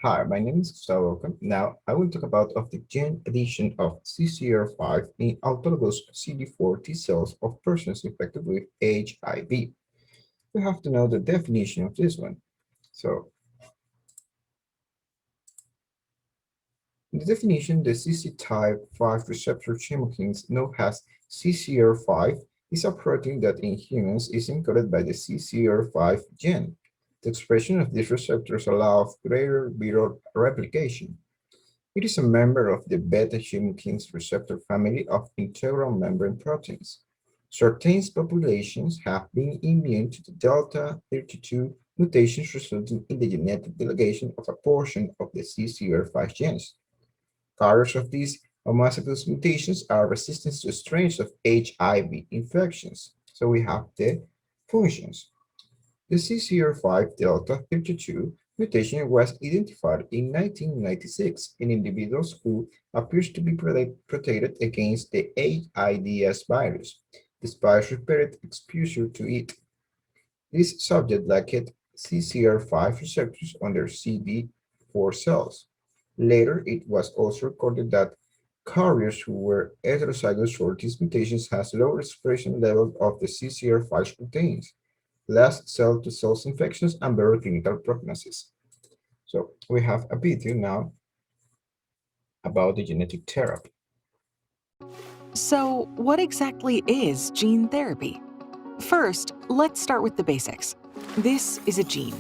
Hi, my name is Gustavo. Welcome. Now, I will talk about of the gene addition of CCR5 in autologous CD4 T cells of persons infected with HIV. We have to know the definition of this one. So, in the definition, the CC type 5 receptor chemokines known as CCR5 is a protein that in humans is encoded by the CCR5 gene. The expression of these receptors allows greater viral replication. It is a member of the beta-hemokines receptor family of integral membrane proteins. Certain populations have been immune to the delta 32 mutations resulting in the genetic delegation of a portion of the CCR5 genes. Carriers of these homozygous mutations are resistant to strains of HIV infections. So we have the functions. The CCR5 delta 32 mutation was identified in 1996 in individuals who appears to be protected against the AIDS virus, despite repeated exposure to it. This subject lacked CCR5 receptors on their CD4 cells. Later, it was also recorded that carriers who were heterozygous for these mutations has lower expression levels of the CCR5 proteins, less cell-to-cell infections, and better clinical prognosis. So we have a video now about the genetic therapy. So, what exactly is gene therapy? First, let's start with the basics. This is a gene.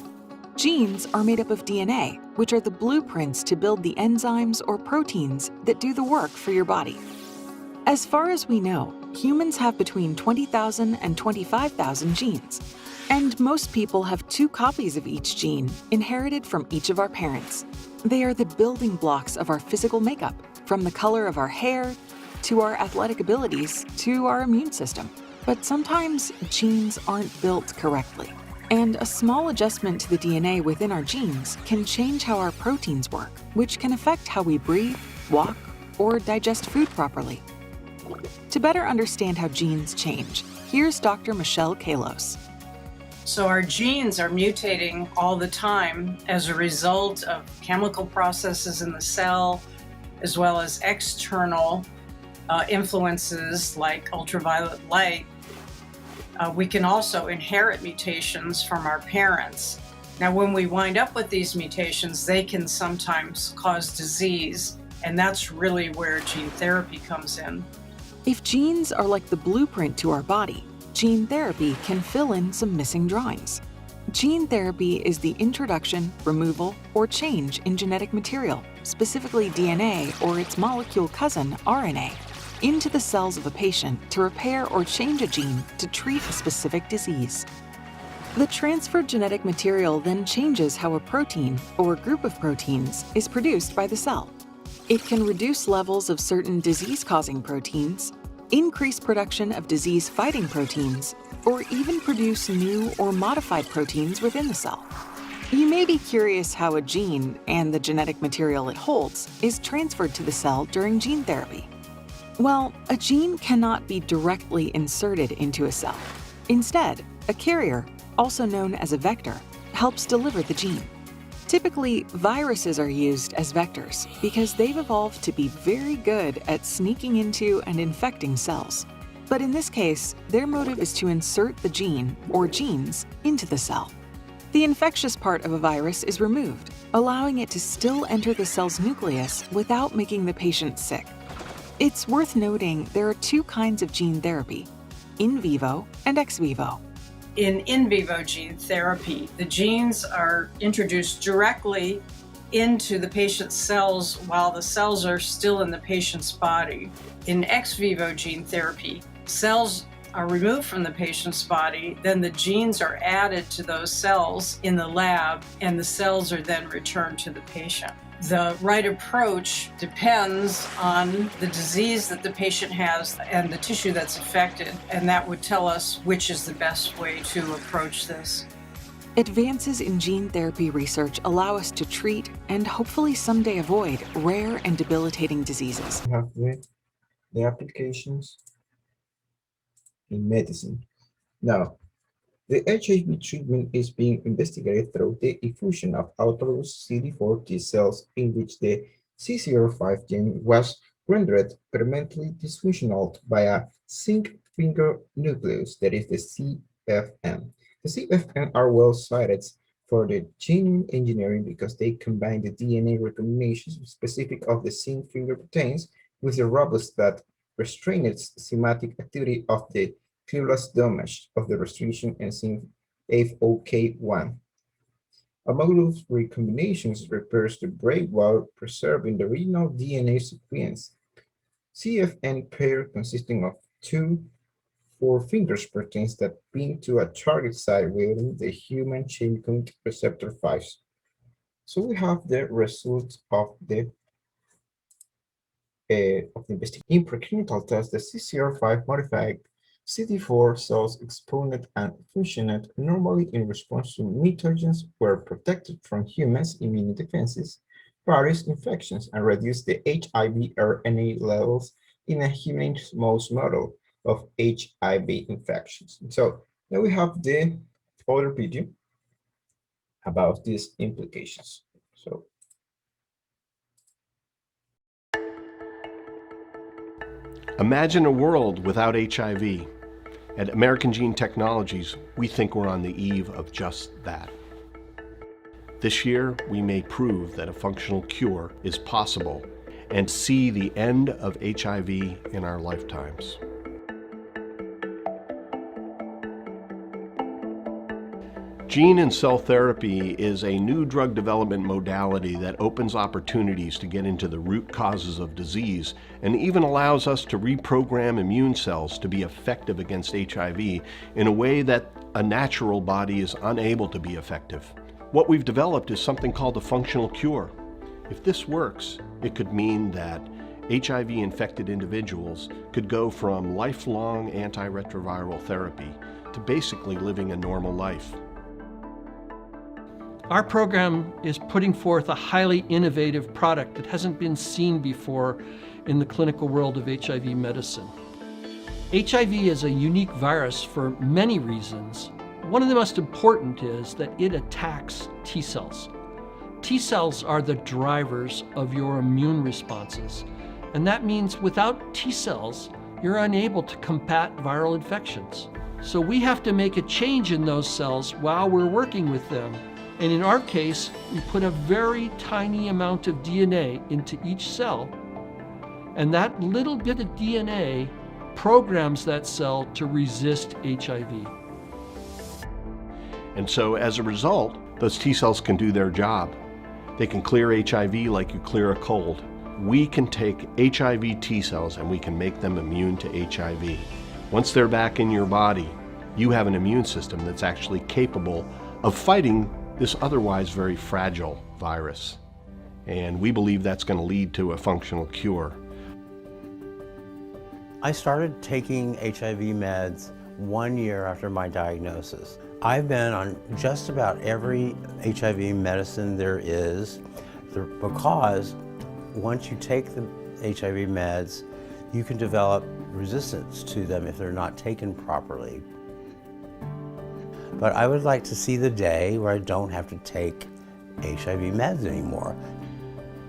Genes are made up of DNA, which are the blueprints to build the enzymes or proteins that do the work for your body. As far as we know, humans have between 20,000 and 25,000 genes, and most people have 2 copies of each gene inherited from each of our parents. They are the building blocks of our physical makeup, from the color of our hair, to our athletic abilities, to our immune system. But sometimes genes aren't built correctly, and a small adjustment to the DNA within our genes can change how our proteins work, which can affect how we breathe, walk, or digest food properly. To better understand how genes change, here's Dr. Michelle Kalos. So our genes are mutating all the time as a result of chemical processes in the cell, as well as external influences like ultraviolet light. We can also inherit mutations from our parents. Now, when we wind up with these mutations, they can sometimes cause disease, and that's really where gene therapy comes in. If genes are like the blueprint to our body, gene therapy can fill in some missing drawings. Gene therapy is the introduction, removal, or change in genetic material, specifically DNA or its molecule cousin, RNA, into the cells of a patient to repair or change a gene to treat a specific disease. The transferred genetic material then changes how a protein or group of proteins is produced by the cell. It can reduce levels of certain disease-causing proteins, increase production of disease-fighting proteins, or even produce new or modified proteins within the cell. You may be curious how a gene and the genetic material it holds is transferred to the cell during gene therapy. Well, a gene cannot be directly inserted into a cell. Instead, a carrier, also known as a vector, helps deliver the gene. Typically, viruses are used as vectors because they've evolved to be very good at sneaking into and infecting cells. But in this case, their motive is to insert the gene or genes into the cell. The infectious part of a virus is removed, allowing it to still enter the cell's nucleus without making the patient sick. It's worth noting there are 2 kinds of gene therapy, in vivo and ex vivo. In vivo gene therapy, the genes are introduced directly into the patient's cells while the cells are still in the patient's body. In ex vivo gene therapy, cells are removed from the patient's body, then the genes are added to those cells in the lab, and the cells are then returned to the patient. The right approach depends on the disease that the patient has and the tissue that's affected, and that would tell us which is the best way to approach this. Advances in gene therapy research allow us to treat and hopefully someday avoid rare and debilitating diseases. We have the applications in medicine. Now, The HIV treatment is being investigated through the infusion of autologous CD4 T cells in which the CCR5 gene was rendered permanently dysfunctional by a zinc finger nucleus, that is the CFN. The CFN are well suited for the gene engineering because they combine the DNA recombinations specific of the zinc finger proteins with the robust that restrained cymatic activity of the clearless damage of the restriction enzyme FOK1. Homologous recombinations repairs the break while preserving the original DNA sequence. CFN pair consisting of two four-fingers proteins that bind to a target site within the human chemical receptor 5. So we have the results of the investigation. In preclinical tests, the CCR5 modified CD4 cells exponent and functioned normally in response to mutagens, were protected from humans' immune defenses, various infections, and reduced the HIV RNA levels in a human mouse model of HIV infections. So now we have the other video about these implications. So Imagine a world without HIV. At American Gene Technologies, we think we're on the eve of just that. This year, we may prove that a functional cure is possible and see the end of HIV in our lifetimes. Gene and cell therapy is a new drug development modality that opens opportunities to get into the root causes of disease and even allows us to reprogram immune cells to be effective against HIV in a way that a natural body is unable to be effective. What we've developed is something called a functional cure. If this works, it could mean that HIV-infected individuals could go from lifelong antiretroviral therapy to basically living a normal life. Our program is putting forth a highly innovative product that hasn't been seen before in the clinical world of HIV medicine. HIV is a unique virus for many reasons. One of the most important is that it attacks T cells. T cells are the drivers of your immune responses, and that means without T cells, you're unable to combat viral infections. So we have to make a change in those cells while we're working with them. And in our case, we put a very tiny amount of DNA into each cell, and that little bit of DNA programs that cell to resist HIV. And so as a result, those T cells can do their job. They can clear HIV like you clear a cold. We can take HIV T cells and we can make them immune to HIV. Once they're back in your body, you have an immune system that's actually capable of fighting this otherwise very fragile virus. And we believe that's going to lead to a functional cure. I started taking HIV meds 1 year after my diagnosis. I've been on just about every HIV medicine there is because once you take the HIV meds, you can develop resistance to them if they're not taken properly. But I would like to see the day where I don't have to take HIV meds anymore.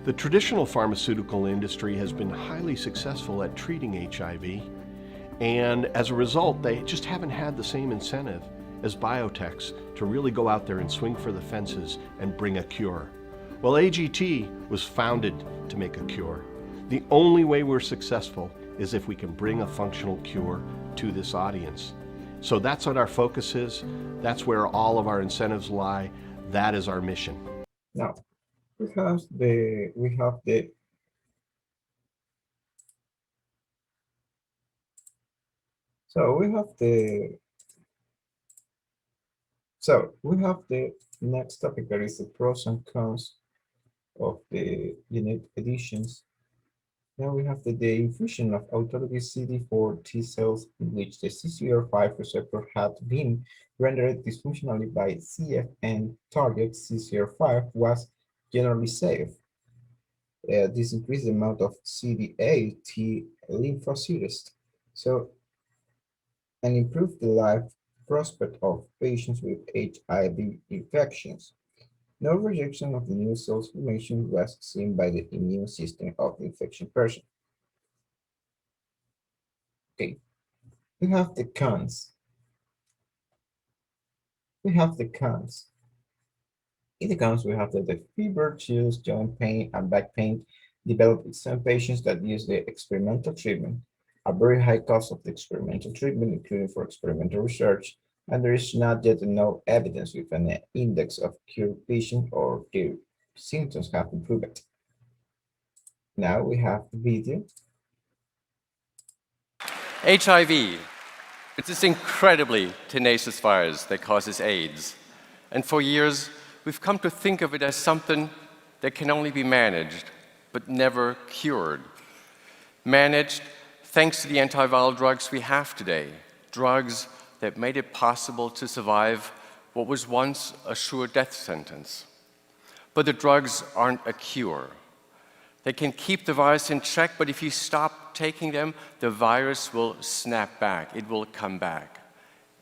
The traditional pharmaceutical industry has been highly successful at treating HIV, and as a result, they just haven't had the same incentive as biotechs to really go out there and swing for the fences and bring a cure. Well, AGT was founded to make a cure. The only way we're successful is if we can bring a functional cure to this audience. So that's what our focus is. That's where all of our incentives lie. That is our mission. now we have the so we have the so we have the next topic, that is the pros and cons of the unit editions. Now we have the infusion of autologous CD4 T cells in which the CCR5 receptor had been rendered dysfunctionally by CFN target CCR5 was generally safe. This increased the amount of CD8 T lymphocytes, so and improved the life prospect of patients with HIV infections. No rejection of the new cells formation was seen by the immune system of the infection person. Okay, we have the cons. We have the cons. In the cons, we have that the fever, chills, joint pain, and back pain develop in some patients that use the experimental treatment. A very high cost of the experimental treatment, including for experimental research, and there is not yet no evidence with an index of cured patient or their symptoms have improved. Now we have the video. HIV. It's this incredibly tenacious virus that causes AIDS. And for years, we've come to think of it as something that can only be managed, but never cured. Managed thanks to the antiviral drugs we have today, drugs that made it possible to survive what was once a sure death sentence. But the drugs aren't a cure. They can keep the virus in check, but if you stop taking them, the virus will snap back. It will come back.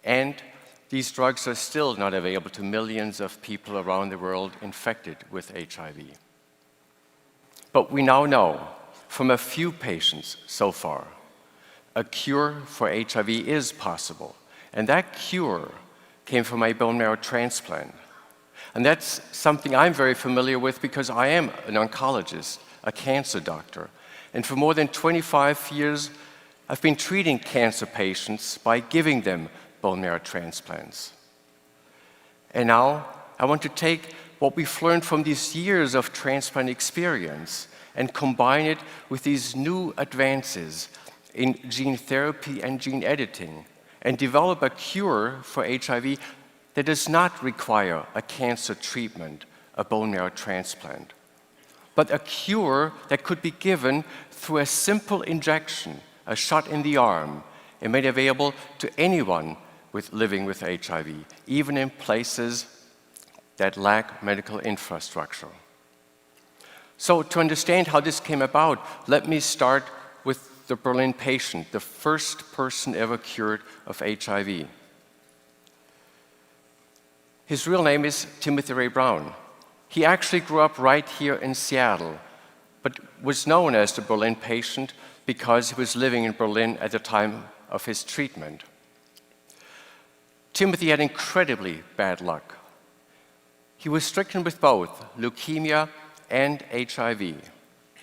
And these drugs are still not available to millions of people around the world infected with HIV. But we now know from a few patients so far, a cure for HIV is possible. And that cure came from a bone marrow transplant. And that's something I'm very familiar with because I am an oncologist, a cancer doctor. And for more than 25 years, I've been treating cancer patients by giving them bone marrow transplants. And now I want to take what we've learned from these years of transplant experience and combine it with these new advances in gene therapy and gene editing and develop a cure for HIV that does not require a cancer treatment, a bone marrow transplant, but a cure that could be given through a simple injection, a shot in the arm, and made available to anyone living with HIV, even in places that lack medical infrastructure. So to understand how this came about, let me start with the Berlin patient, the first person ever cured of HIV. His real name is Timothy Ray Brown. He actually grew up right here in Seattle, but was known as the Berlin patient because he was living in Berlin at the time of his treatment. Timothy had incredibly bad luck. He was stricken with both leukemia and HIV.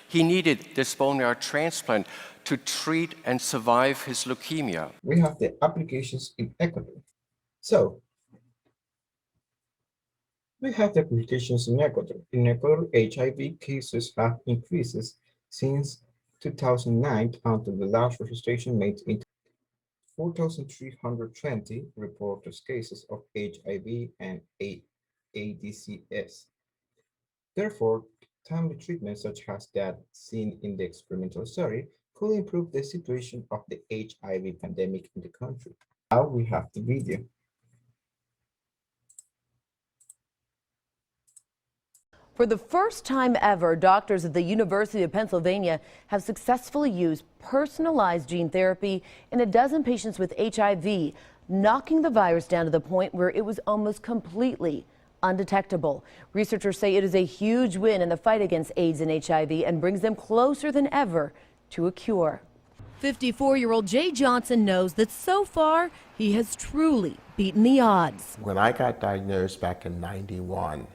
He needed this bone marrow transplant to treat and survive his leukemia. We have the applications in Ecuador. So, we have the applications in Ecuador. In Ecuador, HIV cases have increased since 2009 until the last registration made in 4,320 reported cases of HIV and ADCS. Therefore, timely treatment such as that seen in the experimental study could improve the situation of the HIV pandemic in the country. Now we have the video. For the first time ever, doctors at the University of Pennsylvania have successfully used personalized gene therapy in a dozen patients with HIV, knocking the virus down to the point where it was almost completely undetectable. Researchers say it is a huge win in the fight against AIDS and HIV and brings them closer than ever to a cure. 54-year-old Jay Johnson knows that so far he has truly beaten the odds. When I got diagnosed back in '91,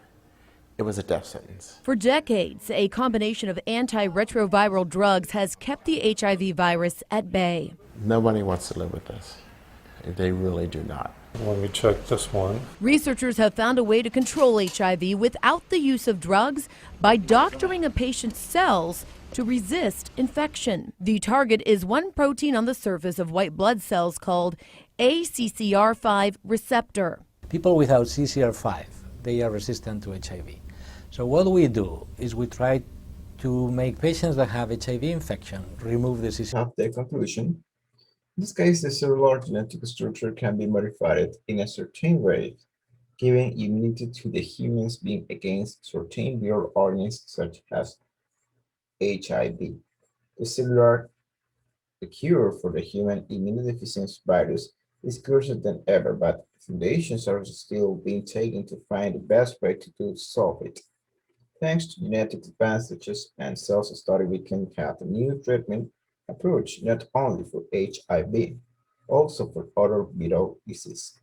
it was a death sentence. For decades, a combination of antiretroviral drugs has kept the HIV virus at bay. Nobody wants to live with this. They really do not. Let me check this one. Researchers have found a way to control HIV without the use of drugs by doctoring a patient's cells to resist infection. The target is one protein on the surface of white blood cells called a CCR5 receptor. People without CCR5, they are resistant to HIV. So what we do is we try to make patients that have HIV infection remove the CCR5. Have the conclusion. In this case, the cellular genetic structure can be modified in a certain way, giving immunity to the humans being against certain viral organisms such as HIV. The cure for the human immunodeficiency virus is closer than ever, but foundations are still being taken to find the best way to solve it. Thanks to genetic advantages and cells study, we can have a new treatment approach not only for HIV, also for other viral diseases.